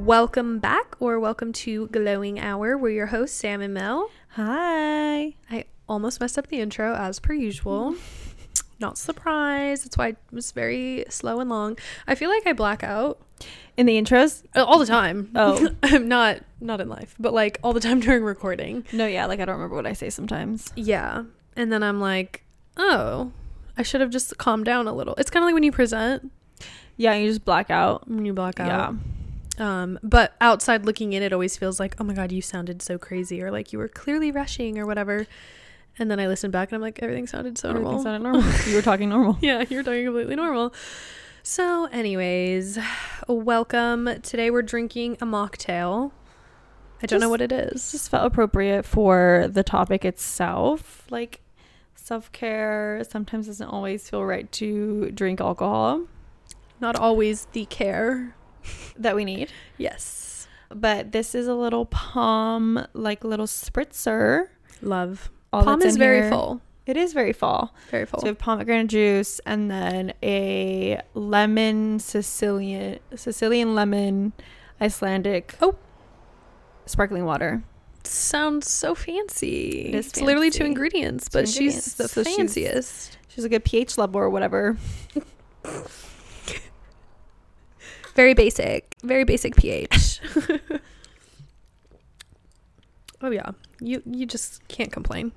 Welcome back, or welcome to Glowing Hour. We're your hosts, Sam and Mel. Hi. I almost messed up the intro as per usual. Not surprised. That's why it was very slow and long. I feel like I black out In the intros? all the time. Oh. I'm not in life, but like all the time during recording. No, yeah, like I don't remember what I say sometimes. Yeah. And then I'm like, oh, I should have just calmed down a little. It's kind of like when you present. Yeah, you just black out. When you black out. Yeah. But outside looking in, it always feels like, oh my God, you sounded so crazy, or like you were clearly rushing or whatever. And then I listened back and I'm like, everything sounded so normal. Everything sounded normal. You were talking normal. Yeah, you were talking completely normal. So anyways, welcome. Today we're drinking a mocktail. I don't know what it is. Just felt appropriate for the topic itself. Like, self-care sometimes doesn't always feel right to drink alcohol. Not always the care That we need. Yes. But this is a little Palm, like little spritzer. Love. All Palm that's is in very here. full. It is very fall. Very full. So we have pomegranate juice and then a lemon Sicilian lemon Icelandic sparkling water. Sounds so fancy. It is It's literally fancy. 2 ingredients, but Two she's the ingredients. So fanciest. She's like a pH level or whatever. Very basic pH. Oh yeah, you just can't complain.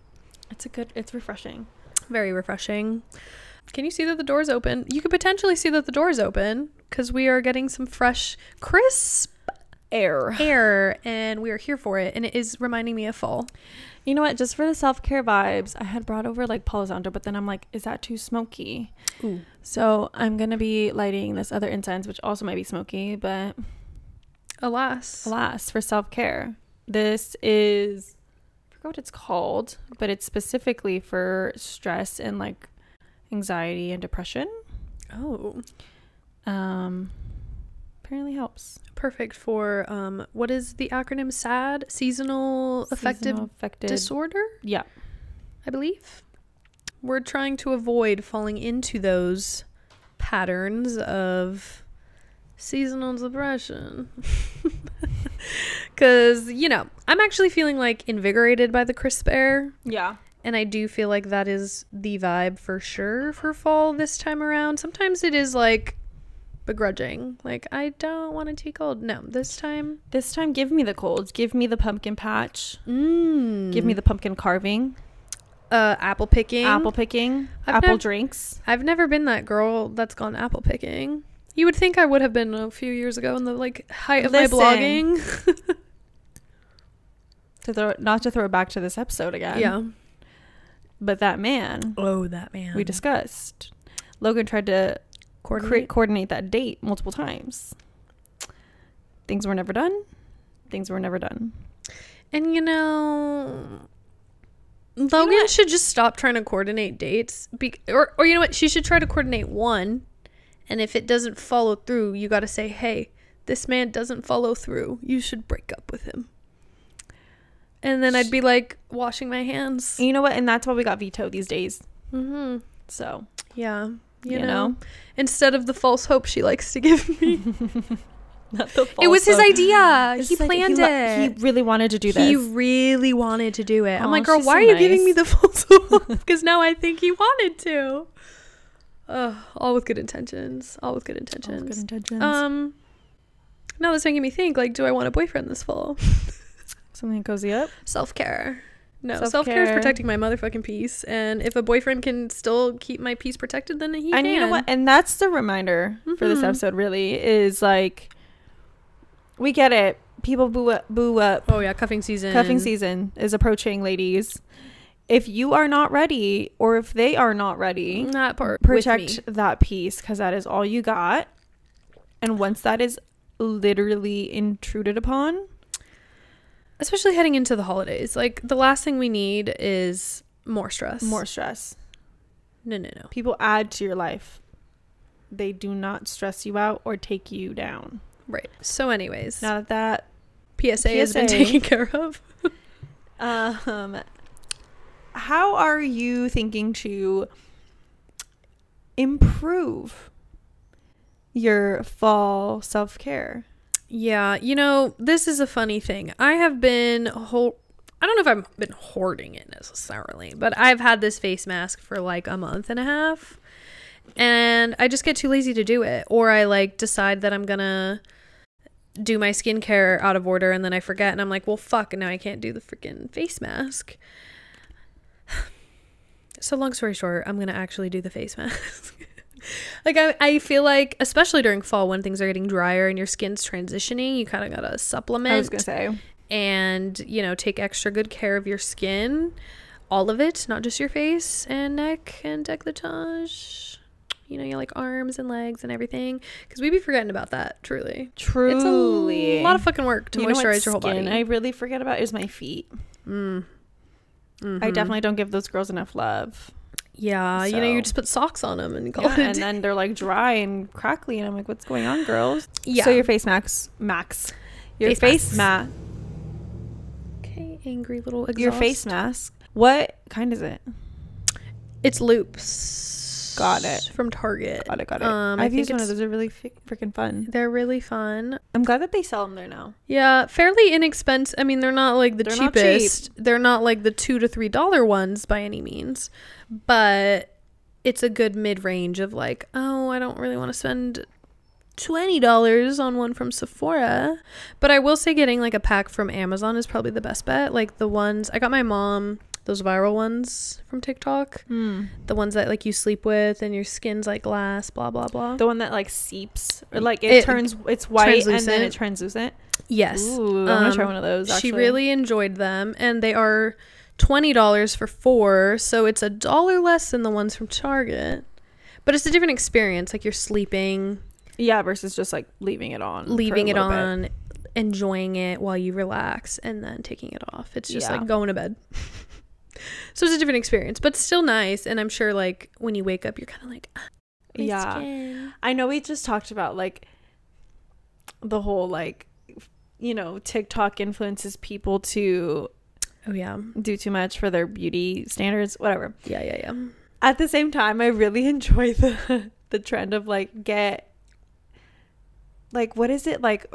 It's refreshing. Very refreshing. Can you see that the door's open? You could potentially see that the door's open because we are getting some fresh, crisp air, and we are here for it. And it is reminding me of fall. You know what? Just for the self-care vibes, I had brought over like Palo Santo, but then I'm like, is that too smoky? Ooh. So I'm gonna be lighting this other incense, which also might be smoky, but Alas, for self-care. This is, I forgot what it's called, but it's specifically for stress and like anxiety and depression. Oh, Apparently helps. perfect for what is the acronym? SAD, seasonal affective disorder. Yeah. I believe. We're trying to avoid falling into those patterns of seasonal depression. Because, I'm actually feeling like invigorated by the crisp air. Yeah. And I do feel like that is the vibe for sure for fall this time around. Sometimes it is like begrudging. Like, I don't want it to be cold. No, this time Give me the colds. Give me the pumpkin patch. Give Give me the pumpkin carving. apple picking. Apple drinks. I've never been that girl that's gone apple picking. You would think I would have been a few years ago in the like height of my blogging. Not to throw it back to this episode again. Yeah. But that man. Oh, that man. We discussed. Logan tried to coordinate that date multiple times. Things were never done. And Logan should just stop trying to coordinate dates. Or you know what? She should try to coordinate one. And if it doesn't follow through, you got to say, hey, this man doesn't follow through. You should break up with him. And then I'd be like washing my hands. You know what? And that's why we got veto these days. Mm-hmm. So, yeah. You know? know, instead of the false hope she likes to give me. Not the false It was his hope. idea. It's He like planned it. He really wanted to do this. He really wanted to do it. I'm Aw, like, girl, she's why so are you giving nice. me the false hope? Because now I think he wanted to. All with good intentions. All good intentions. Now that's making me think, like, do I want a boyfriend this fall? Something cozy up. Self-care. No, Self-care. self-care is protecting my motherfucking peace. And if a boyfriend can still keep my peace protected, then he can. And you know what? And that's the reminder for this episode, really, is like, we get it. People boo up. Oh, yeah, cuffing season. Cuffing season is approaching, ladies. If you are not ready, or if they are not ready, That part. protect that peace, because that is all you got. And once that is literally intruded upon, especially heading into the holidays, like, the last thing we need is more stress. No. People add to your life. They do not stress you out or take you down. Right. So anyways, Now that PSA has been taken care of. How are you thinking to improve your fall self-care? Yeah, you know, this is a funny thing. I have been I don't know if I've been hoarding it necessarily, but I've had this face mask for like a month and a half, and I just get too lazy to do it, or I like decide that I'm gonna do my skincare out of order and then I forget, and I'm like, well, fuck, and now I can't do the freaking face mask. So long story short, I'm gonna actually do the face mask. Like, I feel like, especially during fall when things are getting drier and your skin's transitioning, you kind of gotta supplement. I was gonna say. And, you know, take extra good care of your skin. All of it, not just your face and neck and décolletage. You know, you like arms and legs and everything. Because we be forgetting about that, truly. Truly. It's a lot of fucking work to moisturize your whole body. I really forget about is my feet. I definitely don't give those girls enough love. Yeah, So. you know, you just put socks on them and call Yeah, it. and then they're like dry and crackly, and I'm like, what's going on, girls? Yeah. So your face your face mask. Okay, angry little exhaust. Your face mask. What kind is it? It's Loops. Got it. From Target. Got it. I I've think used one of those. They're really freaking fun. They're really fun. I'm glad that they sell them there now. Yeah, fairly inexpensive. I mean, they're not like the They're not cheapest. They're not like the $2 to $3 ones by any means, but it's a good mid-range of like, oh, I don't really want to spend $20 on one from Sephora. But I will say getting like a pack from Amazon is probably the best bet. Like the ones I got my mom, those viral ones from TikTok, the ones that like you sleep with and your skin's like glass, blah blah blah. The one that like seeps, or like it's white and then it's translucent. Yes. Ooh, I'm gonna try one of those. Actually. She really enjoyed them, and they are $20 for 4, so it's $1 less than the ones from Target. But it's a different experience. Like you're sleeping. Yeah, versus just like leaving it on, enjoying it while you relax, and then taking it off. It's just like going to bed. So it's a different experience, but still nice. And I'm sure like when you wake up, you're kind of like, my skin. I know we just talked about like the whole like, you know, TikTok influences people to do too much for their beauty standards, whatever. Yeah. At the same time, I really enjoy the trend of like what is it like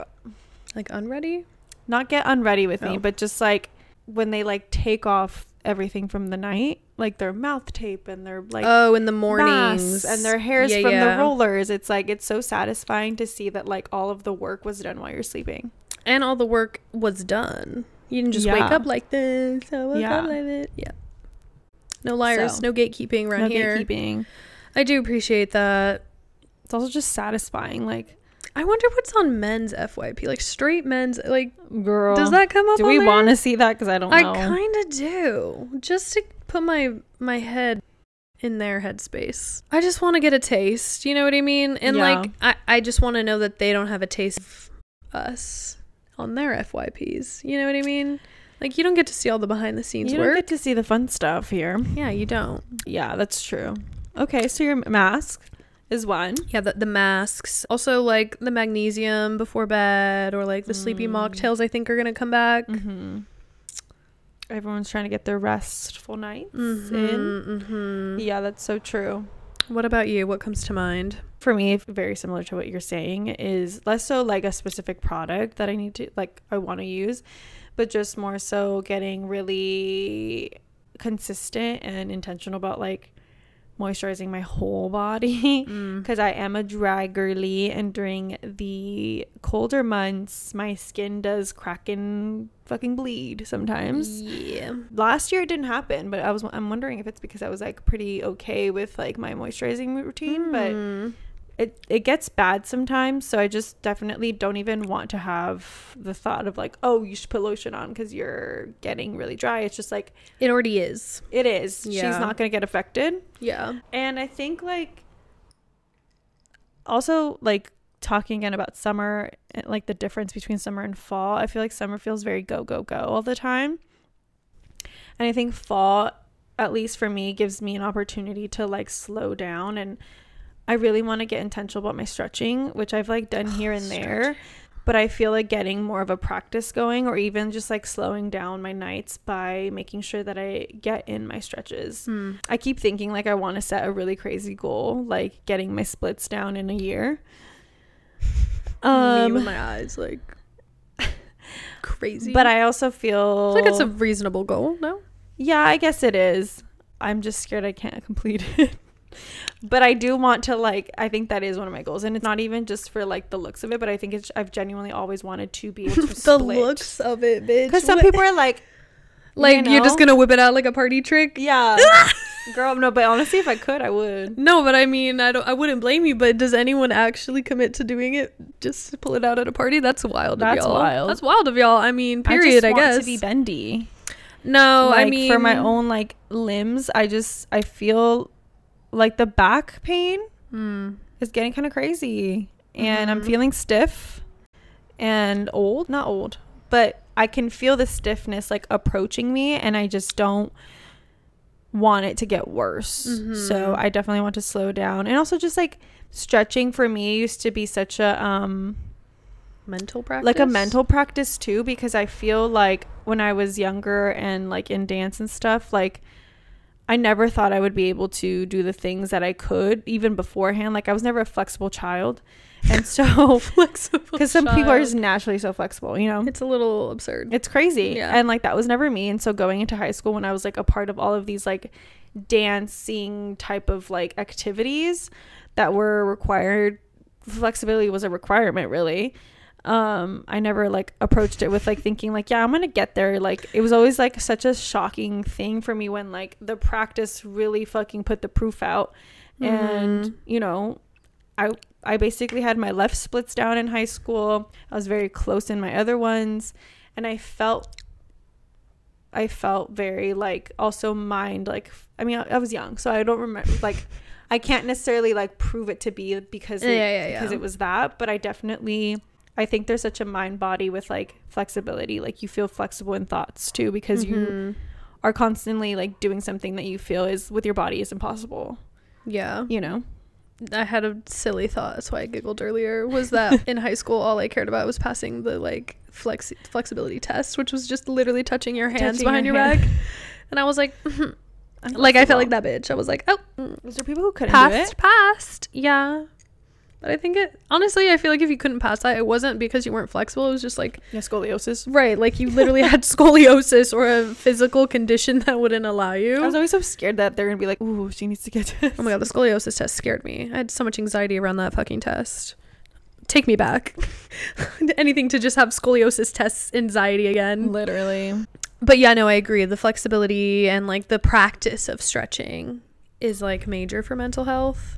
unready? Not get unready with me, but just like when they like take off everything from the night, like their mouth tape and their like in the mornings and their hairs from the rollers. It's like it's so satisfying to see that like all of the work was done while you're sleeping, and all the work was done. You didn't just wake up like this. I woke up like this. Yeah. No liars, no gatekeeping around here. Gatekeeping. I do appreciate that. It's also just satisfying. Like, I wonder what's on men's FYP, like straight men's, like, girl, does that come up? Do we want to see that? Because I don't know. I kind of do, just to put my head in their headspace. I just want to get a taste. You know what I mean? And like, I just want to know that they don't have a taste of us on their FYPs. You know what I mean? Like, you don't get to see all the behind the scenes work. You don't get to see the fun stuff here. Yeah, you don't. Yeah, that's true. Okay, so your mask is one. Yeah, the masks. Also, like, the magnesium before bed, or like the sleepy mocktails, I think are going to come back. Everyone's trying to get their restful nights in. Yeah, that's so true. What about you? What comes to mind? For me, very similar to what you're saying, is less so like a specific product that I want to use, but just more so getting really consistent and intentional about like moisturizing my whole body, because I am a dry girly, and during the colder months my skin does crack and fucking bleed sometimes. Yeah, last year it didn't happen, but I'm wondering if it's because I was like pretty okay with like my moisturizing routine, but it gets bad sometimes. So I just definitely don't even want to have the thought of like, oh, you should put lotion on because you're getting really dry. It's just like, it already is. It is. Yeah. She's not going to get affected. Yeah. And I think like also like talking again about summer, like the difference between summer and fall, I feel like summer feels very go all the time, and I think fall, at least for me, gives me an opportunity to like slow down. And I really want to get intentional about my stretching, which I've like done here and there, but I feel like getting more of a practice going, or even just like slowing down my nights by making sure that I get in my stretches. I keep thinking like I want to set a really crazy goal, like getting my splits down in a year. Me with my eyes like crazy. But I also feel like it's a reasonable goal. No. Yeah, I guess it is. I'm just scared I can't complete it. But I do want to, like, I think that is one of my goals. And it's not even just for, like, the looks of it, but I think I've genuinely always wanted to be able to the split. looks of it, bitch. Because some people are like, you're just gonna whip it out like a party trick. Yeah. Girl, no, but honestly, if I could, I would. No, but I mean, I wouldn't blame you, but does anyone actually commit to doing it just to pull it out at a party? That's wild of y'all. That's wild of y'all. I mean, period, I guess. To be bendy. No, like, I mean, for my own, like, limbs, I feel like the back pain is getting kind of crazy. And I'm feeling stiff and not old, but I can feel the stiffness, like, approaching me, and I just don't want it to get worse. So I definitely want to slow down. And also just, like, stretching for me used to be such a mental practice, like a mental practice too, because I feel like when I was younger and, like, in dance and stuff, like, I never thought I would be able to do the things that I could even beforehand. Like, I was never a flexible child. And so because some people are just naturally so flexible, you know. It's a little absurd. It's crazy. Yeah. And, like, that was never me. And so going into high school, when I was, like, a part of all of these, like, dancing type of, like, activities that were required, flexibility was a requirement, really. I never, like, approached it with, like, thinking, like, yeah, I'm gonna get there. Like, it was always, like, such a shocking thing for me when, like, the practice really fucking put the proof out. And, you know, I basically had my left splits down in high school. I was very close in my other ones, and I felt very, like, also mind, like, I mean, I was young, so I don't remember, like, I can't necessarily, like, prove it to be because it was that, but I think there's such a mind body with, like, flexibility. Like, you feel flexible in thoughts too, because you are constantly, like, doing something that you feel is with your body is impossible. Yeah, you know. I had a silly thought, that's why I giggled earlier, was that in high school all I cared about was passing the, like, flexibility test, which was just literally touching your hands behind your back. And I was like, like, I felt like that bitch. I was like, oh, was there people who couldn't do it? Passed, yeah. But I think honestly, I feel like if you couldn't pass that, it wasn't because you weren't flexible. It was just like... Yeah, scoliosis. Right. Like, you literally had scoliosis or a physical condition that wouldn't allow you. I was always so scared that they're going to be like, ooh, she needs to get this. Oh my God, the scoliosis test scared me. I had so much anxiety around that fucking test. Take me back. Anything to just have scoliosis tests anxiety again. Literally. But yeah, no, I agree. The flexibility and, like, the practice of stretching is, like, major for mental health,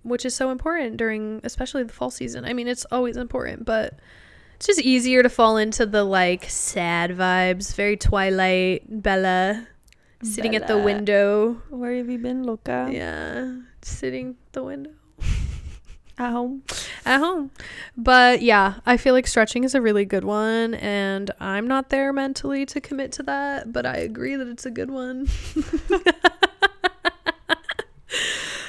which is so important during especially the fall season. I mean, it's always important, but it's just easier to fall into the, like, sad vibes. Very Twilight, Bella sitting at the window. Where have you been, Loca? Yeah, sitting at the window. At home. But yeah, I feel like stretching is a really good one, and I'm not there mentally to commit to that, but I agree that it's a good one.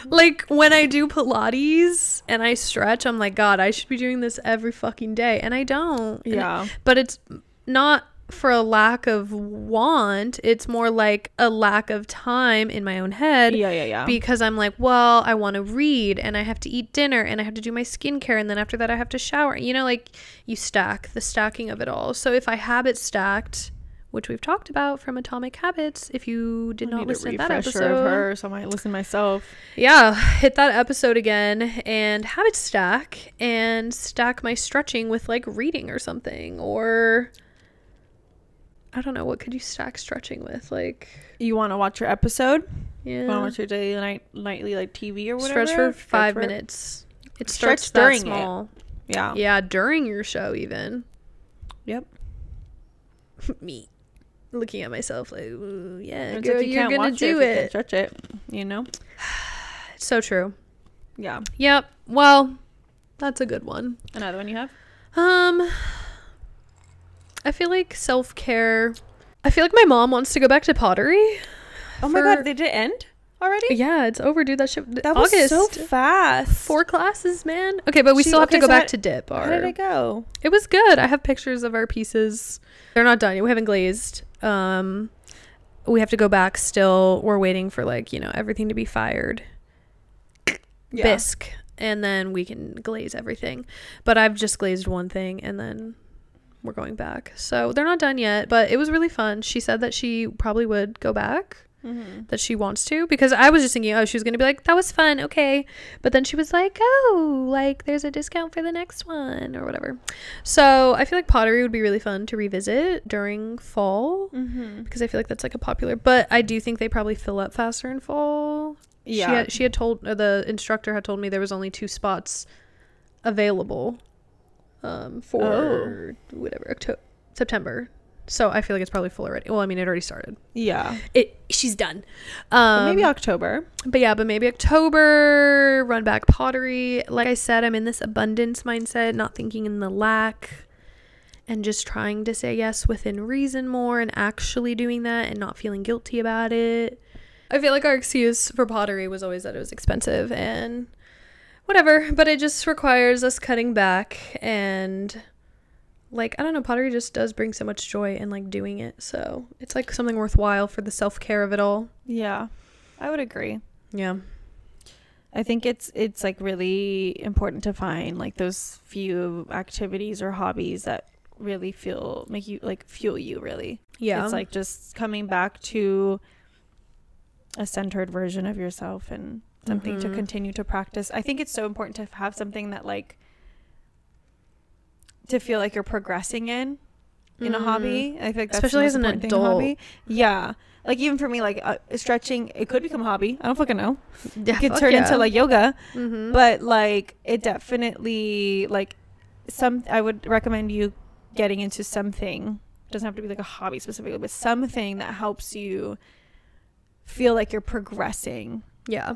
Like, when I do Pilates and I stretch, I'm like, God, I should be doing this every fucking day. And I don't. Yeah. But it's not for a lack of want. It's more like a lack of time in my own head. Yeah. Because I'm like, well, I want to read and I have to eat dinner and I have to do my skincare. And then after that, I have to shower. You know, like, you stack the stacking of it all. So if I habit stacked, which we've talked about from Atomic Habits, if you did not listen to that episode of her, so I might listen myself. Yeah, hit that episode again and habit stack and stack my stretching with, like, reading or something. Or I don't know, what could you stack stretching with? Like, you want to watch your episode? Yeah. You want to watch your daily nightly, like, TV or whatever? Stretch for 5 minutes. It starts during small. It. Yeah, during your show even. Yep. Me looking at myself like, ooh, yeah, it's girl, like you're gonna do it. You can stretch it, you know. It's so true. Yeah. Yep. Well, that's a good one. Another one you have? I feel like self-care. I feel like my mom wants to go back to pottery. Oh my God, did it end already? Yeah, it's over, dude. That shit. That was August. so fast. 4 classes, man. Okay, but we still have to go back to dip. How did it go? It was good. I have pictures of our pieces. They're not done yet. We haven't glazed. We have to go back still. We're waiting for, like, you know, everything to be fired. Yeah. Bisque. and then we can glaze everything. But I've just glazed one thing, and then we're going back. So they're not done yet, but it was really fun. She said that she probably would go back, that she wants to, because I was just thinking, oh, she was gonna be like, that was fun, okay, but then she was like, oh, like there's a discount for the next one or whatever. So I feel like pottery would be really fun to revisit during fall, because I feel like that's like a popular, but I do think they probably fill up faster in fall. Yeah, she had told, the instructor had told me there was only 2 spots available for whatever September. So I feel like it's probably full already. Well, I mean, it already started. Yeah. She's done. Maybe October. But maybe October, run back pottery. Like I said, I'm in this abundance mindset, not thinking in the lack, and just trying to say yes within reason more, and actually doing that and not feeling guilty about it. I feel like our excuse for pottery was always that it was expensive and whatever, but it just requires us cutting back, and like, I don't know, pottery just does bring so much joy in like doing it. So it's like something worthwhile for the self-care of it all. Yeah, I would agree. Yeah. I think it's like really important to find like those few activities or hobbies that really make you like fuel you really. Yeah. It's like just coming back to a centered version of yourself and something to continue to practice. I think it's so important to have something that like to feel like you're progressing in a hobby. I think that's especially as an adult. Yeah, like even for me, like stretching, it could become a hobby. I don't fucking know. Yeah, it could turn into like yoga, Mm-hmm. but like it definitely like I would recommend you getting into something. It doesn't have to be like a hobby specifically, but something that helps you feel like you're progressing. Yeah.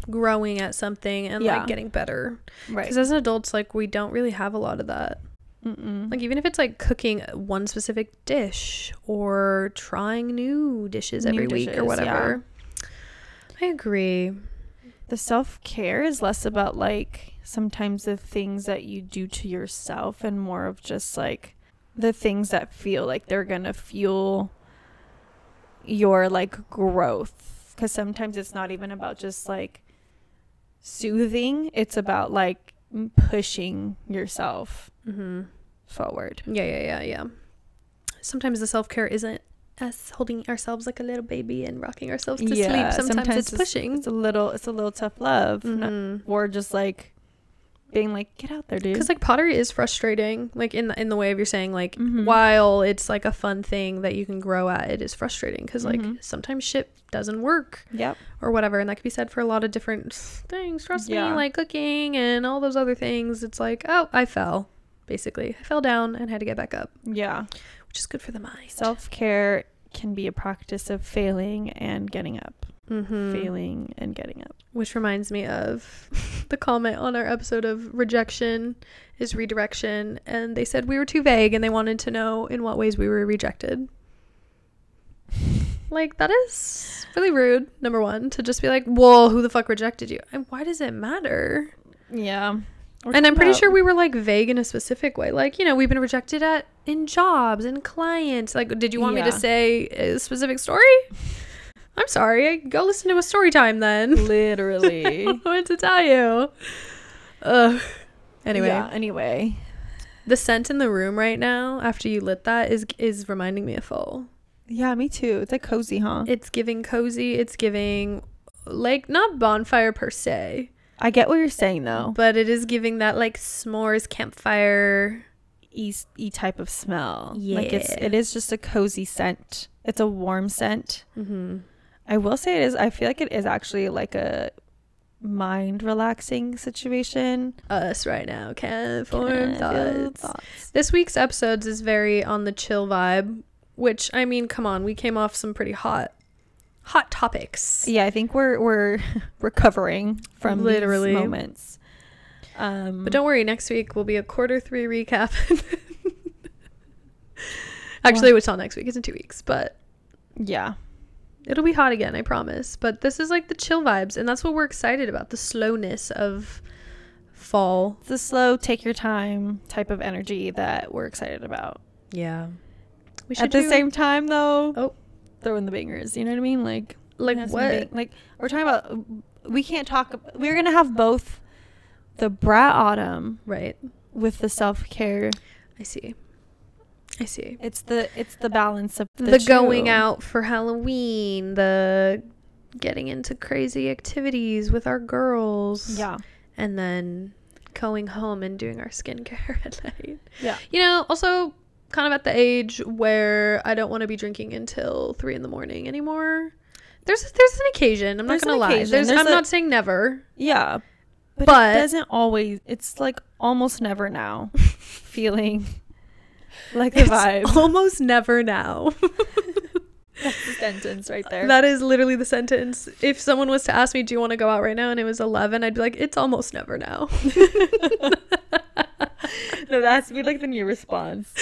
Growing at something and like getting better. Right. Because as adults, like, we don't really have a lot of that. Like, even if it's like cooking one specific dish or trying new dishes every week or whatever. Yeah. I agree. The self-care is less about like sometimes the things that you do to yourself and more of just like the things that feel like they're gonna fuel your like growth, because sometimes it's not even about just like soothing, it's about like pushing yourself forward. Yeah. Sometimes the self-care isn't us holding ourselves like a little baby and rocking ourselves to sleep. Sometimes it's pushing. It's a little tough love, or just like being like, get out there, dude. Because like pottery is frustrating, like in the way of you're saying, like while it's like a fun thing that you can grow at, it is frustrating because like sometimes shit doesn't work. Yep. Or whatever, and that could be said for a lot of different things. Trust me, like cooking and all those other things. It's like, oh, I fell down and had to get back up. Yeah, which is good for the mind. Self-care can be a practice of failing and getting up. Failing and getting up. Which reminds me of the comment on our episode of rejection is redirection, and they said we were too vague and they wanted to know in what ways we were rejected. Like, that is really rude, number one, to just be like, well, who the fuck rejected you? And why does it matter? Yeah. And I'm pretty sure we were like vague in a specific way. Like, you know, we've been rejected in jobs and clients. Like, did you want me to say a specific story? I'm sorry. Go listen to a story time then. Literally. What to tell you? Ugh. Anyway. The scent in the room right now after you lit that is reminding me of fall. Yeah, me too. It's like cozy, huh? It's giving cozy. It's giving like not bonfire per se. I get what you're saying though. But it is giving that like s'mores campfire y type of smell. Yeah. Like it is just a cozy scent. It's a warm scent. I will say it is. I feel like it is actually like a mind relaxing situation. Us right now can't form thoughts. This week's episodes is very on the chill vibe, which, I mean, come on, we came off some pretty hot topics. Yeah, I think we're recovering from literally these moments. But don't worry, next week will be a Q3 recap. Actually, it's not next week. It's in 2 weeks, but yeah. It'll be hot again, I promise. But this is like the chill vibes, and that's what we're excited about, the slowness of fall. The slow, take your time type of energy that we're excited about. Yeah. We should At the same time, though, throw in the bangers. You know what I mean? Like what? Like, we're talking about, we're going to have both the brat autumn Right. with the self-care. I see. It's the balance of The two. going out for Halloween, the getting into crazy activities with our girls. Yeah. And then going home and doing our skincare at night. Yeah. You know, also kind of at the age where I don't want to be drinking until 3 a.m. anymore. There's an occasion. I'm not There's gonna an lie. occasion. I'm not saying never. Yeah. But But- it doesn't always. It's like almost never now. Feeling like the vibe. Almost never now. That's the sentence right there. That is literally the sentence. If someone was to ask me, do you want to go out right now? And it was 11, I'd be like, it's almost never now. No, that has to be like the new response.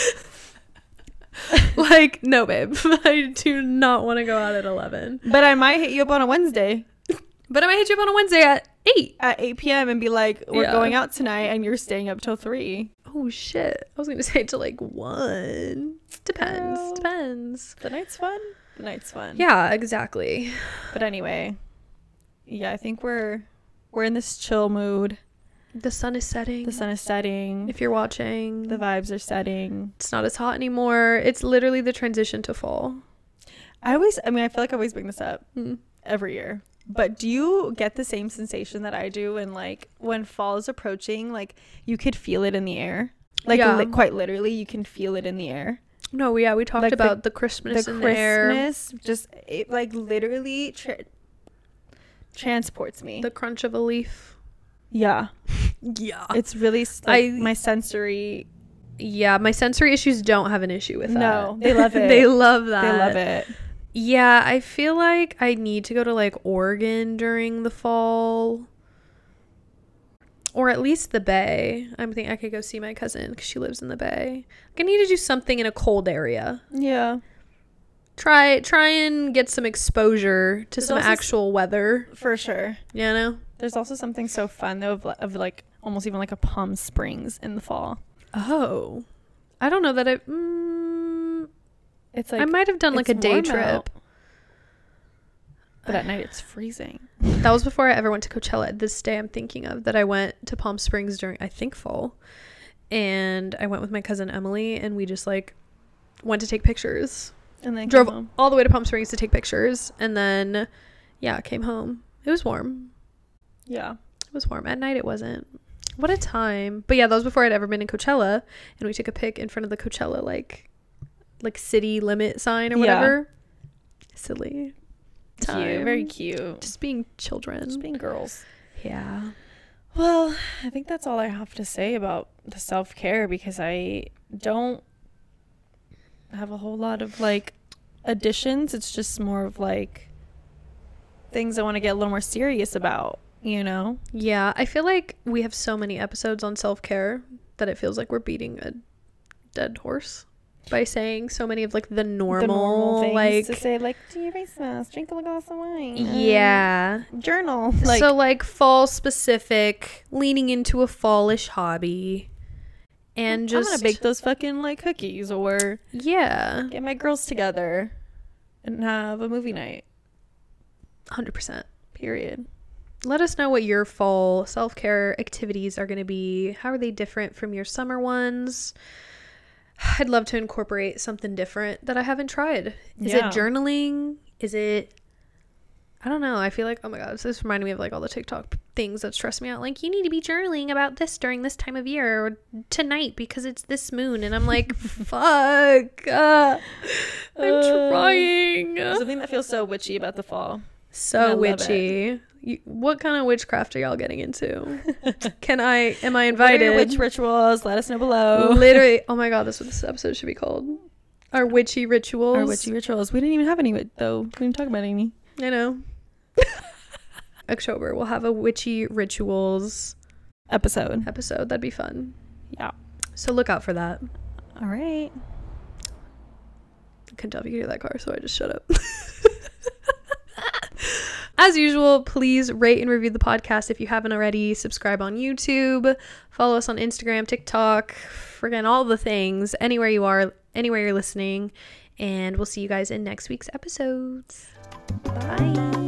Like, no, babe. I do not want to go out at 11. But I might hit you up on a Wednesday But I might hit you up on a Wednesday at 8. at 8 p.m. and be like, we're Yeah. going out tonight and you're staying up till 3. Oh, shit. I was going to say to like 1. Depends. Girl. Depends. The night's fun. The night's fun. Yeah, exactly. But anyway, yeah, I think we're in this chill mood. The sun is setting. The sun is setting. If you're watching, The vibes are setting. it's not as hot anymore. It's literally the transition to fall. I feel like I always bring this up Mm. every year. But do you get the same sensation that I do when fall is approaching? Like, you could feel it in the air. Like, Yeah. quite literally, you can feel it in the air. No, yeah, we talked Like about the Christmas The in the air. Christmas, just, it, like, literally transports me. The crunch of a leaf. Yeah. Yeah. It's really, my sensory. Yeah, my sensory issues don't have an issue with that. No, they love it. They love that. They love it. Yeah, I feel like I need to go to like Oregon during the fall. Or at least the Bay. I'm thinking I could go see my cousin because she lives in the Bay. Like, I need to do something in a cold area. Yeah. Try and get some exposure to There's some also actual weather. For sure. You know? There's also something so fun, though, of like almost even like a Palm Springs in the fall. Oh. I don't know that It's like I might have done like a it's day warm trip. out, but at night it's freezing. That was before I ever went to Coachella. This day I'm thinking of that I went to Palm Springs during, I think, fall. And I went with my cousin Emily and we just like went to take pictures. And then Drove came home. all the way to Palm Springs to take pictures. And then, yeah, came home. It was warm. Yeah. It was warm. At night it wasn't. What a time. But yeah, that was before I'd ever been in Coachella. And we took a pic in front of the Coachella like city limit sign or Yeah. whatever. Silly. Time. Cute. Very cute. Just being children. Just being girls. Yeah. Well, I think that's all I have to say about the self-care because I don't have a whole lot of like additions. It's just more of like things I want to get a little more serious about, you know? Yeah, I feel like we have so many episodes on self-care that it feels like we're beating a dead horse by saying so many of like the normal things like to say, like, do your face mask, drink a glass of wine, yeah, journal, so like fall specific, leaning into a fallish hobby, and just I'm gonna bake those fucking like cookies or yeah, get my girls together and have a movie night. 100%. Period. Let us know what your fall self-care activities are going to be. How are they different from your summer ones? I'd love to incorporate something different that I haven't tried. Is it journaling? Is it, I don't know. I feel like, oh my God, this reminded me of like all the TikTok things that stress me out. Like, you need to be journaling about this during this time of year or tonight because it's this moon. And I'm like, fuck. I'm trying. Something that feels so witchy about the fall. I So love witchy. What kind of witchcraft are y'all getting into? Am I What are invited? your witch rituals? Let us know below. Literally, oh my God, that's what this episode should be called. Our witchy rituals. Our witchy rituals. We didn't even have any though. We didn't talk about any. I know. October, we'll have a witchy rituals Episode. episode. That'd be fun. Yeah. So look out for that. All right. I couldn't tell if you could hear that car, so I just shut up. As usual, please rate and review the podcast if you haven't already. Subscribe on YouTube. Follow us on Instagram, TikTok, friggin' all the things. Anywhere you are, anywhere you're listening. And we'll see you guys in next week's episodes. Bye.